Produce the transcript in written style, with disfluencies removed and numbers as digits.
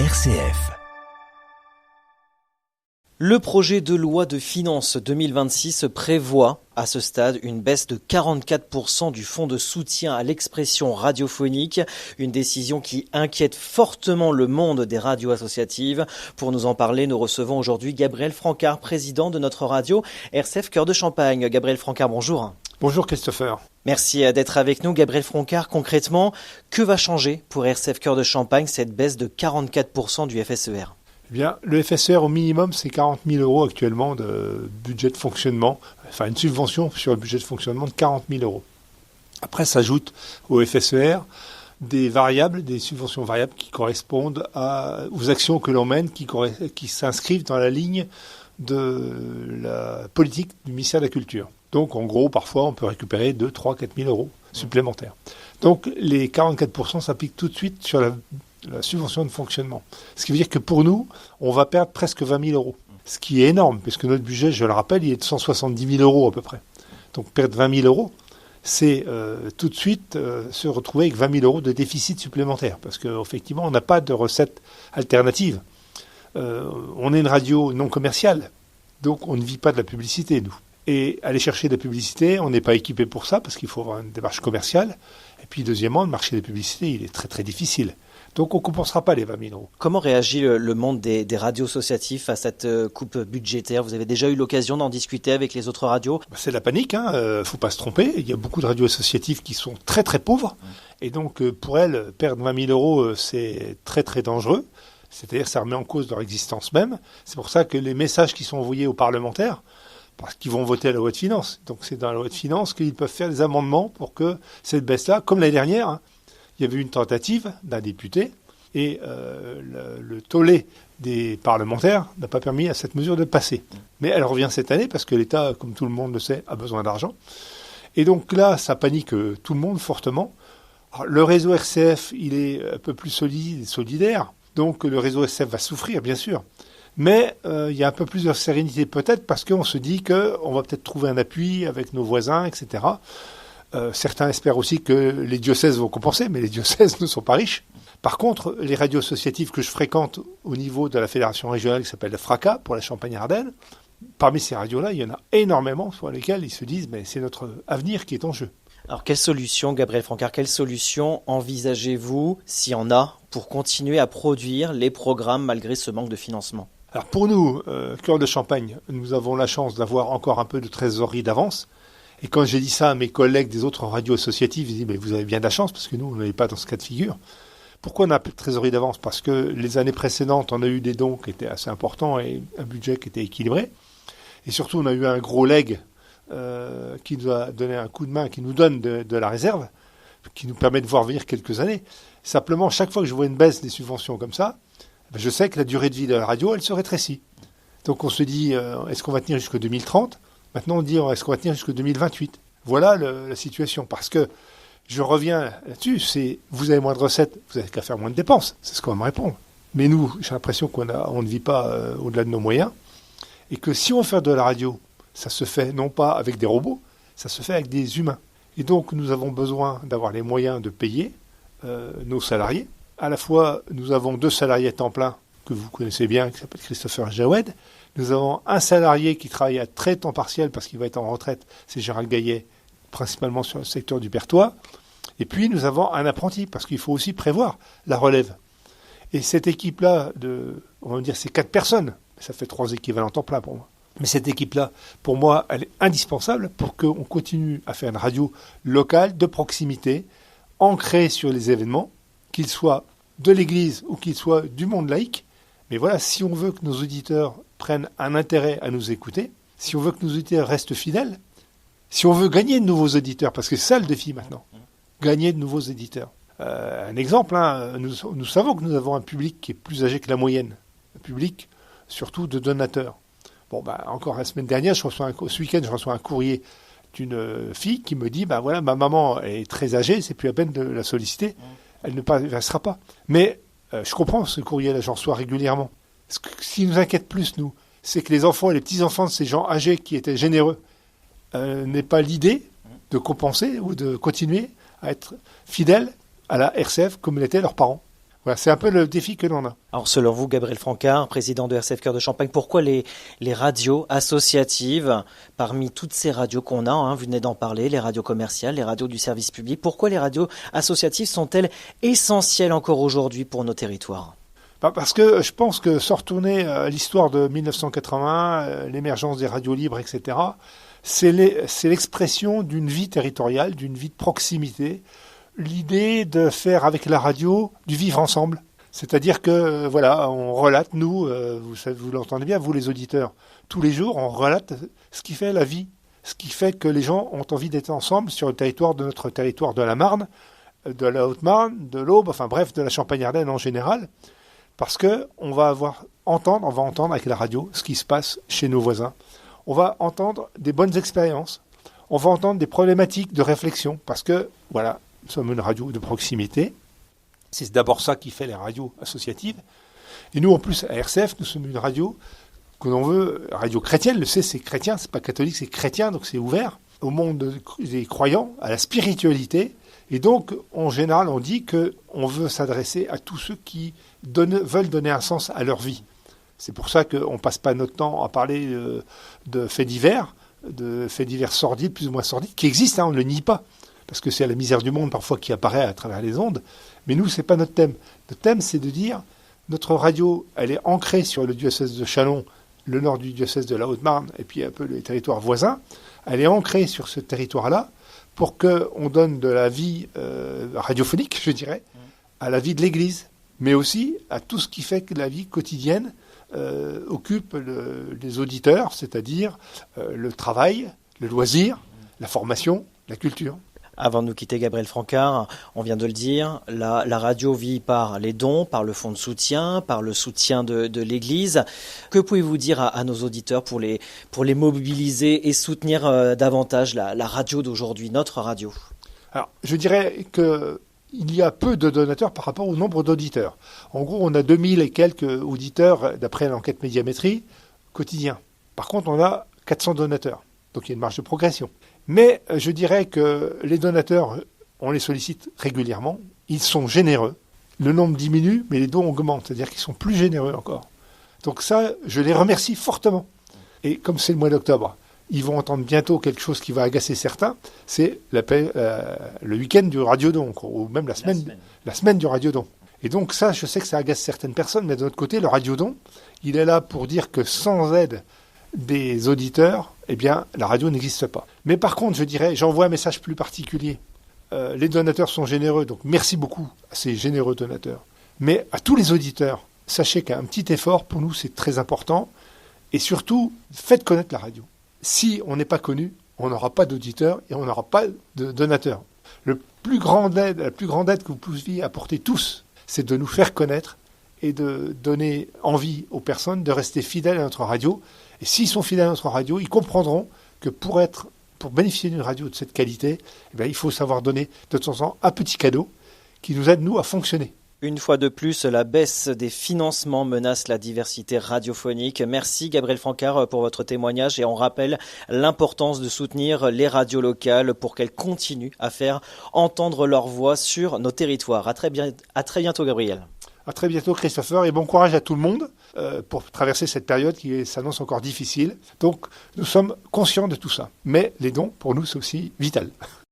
RCF. Le projet de loi de finances 2026 prévoit à ce stade une baisse de 44% du fonds de soutien à l'expression radiophonique, une décision qui inquiète fortement le monde des radios associatives. Pour nous en parler, nous recevons aujourd'hui Gabriel Francard, président de notre radio RCF Cœur de Champagne. Gabriel Francard, bonjour. Bonjour Christopher. Merci d'être avec nous. Gabriel Francard, concrètement, que va changer pour RCF Cœur de Champagne cette baisse de 44% du FSER ? Eh bien, le FSER au minimum, c'est 40 000 € actuellement de budget de fonctionnement, enfin une subvention sur le budget de fonctionnement de 40 000 €. Après, s'ajoutent au FSER des variables, des subventions variables qui correspondent aux actions que l'on mène, qui s'inscrivent dans la ligne de la politique du ministère de la Culture. Donc, en gros, parfois, on peut récupérer 2, 3, 4 000 € supplémentaires. Donc, les 44% s'appliquent tout de suite sur la subvention de fonctionnement. Ce qui veut dire que pour nous, on va perdre presque 20 000 €. Ce qui est énorme, puisque notre budget, je le rappelle, il est de 170 000 € à peu près. Donc, perdre 20 000 €, c'est tout de suite se retrouver avec 20 000 € de déficit supplémentaire. Parce qu'effectivement, on n'a pas de recette alternative. On est une radio non commerciale, donc on ne vit pas de la publicité, nous. Et aller chercher de la publicité, on n'est pas équipé pour ça, parce qu'il faut avoir une démarche commerciale. Et puis, deuxièmement, le marché des publicités, il est très très difficile. Donc, on ne compensera pas les 20 000 €. Comment réagit le monde des radios associatives à cette coupe budgétaire ? Vous avez déjà eu l'occasion d'en discuter avec les autres radios ? C'est la panique, ne faut pas se tromper. Il y a beaucoup de radios associatives qui sont très très pauvres. Et donc, pour elles, perdre 20 000 €, c'est très très dangereux. C'est-à-dire que ça remet en cause leur existence même. C'est pour ça que les messages qui sont envoyés aux parlementaires, parce qu'ils vont voter à la loi de finances. Donc, c'est dans la loi de finances qu'ils peuvent faire des amendements pour que cette baisse-là, comme l'année dernière, il y avait eu une tentative d'un député et le tollé des parlementaires n'a pas permis à cette mesure de passer. Mais elle revient cette année parce que l'État, comme tout le monde le sait, a besoin d'argent. Et donc là, ça panique tout le monde fortement. Alors, le réseau RCF, il est un peu plus solide et solidaire. Donc le réseau RCF va souffrir, bien sûr. Mais il y a un peu plus de sérénité peut-être parce qu'on se dit qu'on va peut-être trouver un appui avec nos voisins, etc. Certains espèrent aussi que les diocèses vont compenser, mais les diocèses ne sont pas riches. Par contre, les radios associatives que je fréquente au niveau de la fédération régionale qui s'appelle la FRACA, pour la Champagne-Ardenne, parmi ces radios-là, il y en a énormément sur lesquelles ils se disent mais c'est notre avenir qui est en jeu. Alors, quelle solution, Gabriel Francard, quelle solution envisagez-vous, s'il y en a, pour continuer à produire les programmes malgré ce manque de financement ? Alors pour nous, Cœur de Champagne, nous avons la chance d'avoir encore un peu de trésorerie d'avance. Et quand j'ai dit ça à mes collègues des autres radios associatives, ils disent mais vous avez bien de la chance parce que nous, on n'avait pas dans ce cas de figure. Pourquoi on a un peu de trésorerie d'avance ? Parce que les années précédentes, on a eu des dons qui étaient assez importants et un budget qui était équilibré. Et surtout, on a eu un gros leg qui nous a donné un coup de main, qui nous donne de la réserve, qui nous permet de voir venir quelques années. Simplement, chaque fois que je vois une baisse des subventions comme ça, je sais que la durée de vie de la radio, elle se rétrécit. Donc on se dit, est-ce qu'on va tenir jusqu'en 2030 ? Maintenant, on dit, est-ce qu'on va tenir jusqu'en 2028 ? Voilà la situation. Parce que, je reviens là-dessus, c'est vous avez moins de recettes, vous n'avez qu'à faire moins de dépenses. C'est ce qu'on va me répondre. Mais nous, j'ai l'impression qu'on ne vit pas au-delà de nos moyens. Et que si on veut faire de la radio, ça se fait non pas avec des robots, ça se fait avec des humains. Et donc, nous avons besoin d'avoir les moyens de payer nos salariés. À la fois, nous avons 2 salariés à temps plein que vous connaissez bien, qui s'appelle Christopher Jawed. Nous avons un salarié qui travaille à très temps partiel parce qu'il va être en retraite, c'est Gérald Gaillet, principalement sur le secteur du Pertois. Et puis, nous avons un apprenti parce qu'il faut aussi prévoir la relève. Et cette équipe-là, on va dire, c'est 4 personnes. Ça fait 3 équivalents temps plein pour moi. Mais cette équipe-là, pour moi, elle est indispensable pour qu'on continue à faire une radio locale, de proximité, ancrée sur les événements, qu'ils soient de l'Église ou qu'ils soient du monde laïque. Mais voilà, si on veut que nos auditeurs prennent un intérêt à nous écouter, si on veut que nos auditeurs restent fidèles, si on veut gagner de nouveaux auditeurs, parce que c'est ça le défi maintenant, gagner de nouveaux éditeurs. Un exemple, nous savons que nous avons un public qui est plus âgé que la moyenne, un public surtout de donateurs. Bon, encore la semaine dernière, ce week-end, je reçois un courrier d'une fille qui me dit, voilà, ma maman est très âgée, c'est plus la peine de la solliciter, elle ne passera pas. Mais je comprends ce courrier-là, j'en reçois régulièrement. Ce qui nous inquiète plus, nous, c'est que les enfants et les petits-enfants de ces gens âgés qui étaient généreux n'aient pas l'idée de compenser ou de continuer à être fidèles à la RCF comme l'étaient leurs parents. Voilà, c'est un peu le défi que l'on a. Alors selon vous, Gabriel Francard, président de RCF Cœur de Champagne, pourquoi les radios associatives, parmi toutes ces radios qu'on a, vous venez d'en parler, les radios commerciales, les radios du service public, pourquoi les radios associatives sont-elles essentielles encore aujourd'hui pour nos territoires ? Parce que je pense que sans retourner à l'histoire de 1980, l'émergence des radios libres, etc., c'est l'expression d'une vie territoriale, d'une vie de proximité, l'idée de faire avec la radio du vivre ensemble. C'est-à-dire que, voilà, on relate, nous, vous l'entendez bien, vous les auditeurs, tous les jours, on relate ce qui fait la vie, ce qui fait que les gens ont envie d'être ensemble sur le territoire de notre territoire de la Marne, de la Haute-Marne, de l'Aube, enfin bref, de la Champagne-Ardenne en général, parce que on va entendre avec la radio ce qui se passe chez nos voisins. On va entendre des bonnes expériences, on va entendre des problématiques de réflexion, parce que, voilà, nous sommes une radio de proximité. C'est d'abord ça qui fait les radios associatives. Et nous, en plus, à RCF, nous sommes une radio que l'on veut, radio chrétienne. Le C, c'est chrétien, c'est pas catholique, c'est chrétien, donc c'est ouvert au monde des croyants, à la spiritualité. Et donc, en général, on dit qu'on veut s'adresser à tous ceux qui veulent donner un sens à leur vie. C'est pour ça qu'on ne passe pas notre temps à parler de faits divers sordides, plus ou moins sordides, qui existent, on ne le nie pas. Parce que c'est la misère du monde parfois qui apparaît à travers les ondes. Mais nous, ce n'est pas notre thème. Notre thème, c'est de dire, notre radio, elle est ancrée sur le diocèse de Châlons, le nord du diocèse de la Haute-Marne, et puis un peu les territoires voisins. Elle est ancrée sur ce territoire-là pour qu'on donne de la vie radiophonique, je dirais, à la vie de l'Église, mais aussi à tout ce qui fait que la vie quotidienne occupe les auditeurs, c'est-à-dire le travail, le loisir, la formation, la culture. Avant de nous quitter, Gabriel Francard, on vient de le dire, la radio vit par les dons, par le fonds de soutien, par le soutien de l'Église. Que pouvez-vous dire à nos auditeurs pour les mobiliser et soutenir davantage la radio d'aujourd'hui, notre radio ? Alors, je dirais qu'il y a peu de donateurs par rapport au nombre d'auditeurs. En gros, on a 2000 et quelques auditeurs, d'après l'enquête Médiamétrie, quotidien. Par contre, on a 400 donateurs. Donc il y a une marge de progression. Mais je dirais que les donateurs, on les sollicite régulièrement. Ils sont généreux. Le nombre diminue, mais les dons augmentent. C'est-à-dire qu'ils sont plus généreux encore. Donc ça, je les remercie fortement. Et comme c'est le mois d'octobre, ils vont entendre bientôt quelque chose qui va agacer certains. C'est le week-end du radiodon, ou même la semaine du radiodon. Et donc ça, je sais que ça agace certaines personnes, mais de l'autre côté, le radiodon, il est là pour dire que sans aide des auditeurs, eh bien, la radio n'existe pas. Mais par contre, je dirais, j'envoie un message plus particulier. Les donateurs sont généreux, donc merci beaucoup à ces généreux donateurs. Mais à tous les auditeurs, sachez qu'un petit effort, pour nous, c'est très important. Et surtout, faites connaître la radio. Si on n'est pas connu, on n'aura pas d'auditeurs et on n'aura pas de donateurs. La plus grande aide que vous pouviez apporter tous, c'est de nous faire connaître et de donner envie aux personnes de rester fidèles à notre radio. Et s'ils sont fidèles à notre radio, ils comprendront que pour bénéficier d'une radio de cette qualité, eh bien, il faut savoir donner de temps en temps un petit cadeau qui nous aide, nous, à fonctionner. Une fois de plus, la baisse des financements menace la diversité radiophonique. Merci Gabriel Francard pour votre témoignage et on rappelle l'importance de soutenir les radios locales pour qu'elles continuent à faire entendre leur voix sur nos territoires. À très bientôt Gabriel. À très bientôt Christopher et bon courage à tout le monde pour traverser cette période qui s'annonce encore difficile. Donc nous sommes conscients de tout ça. Mais les dons, pour nous, c'est aussi vital.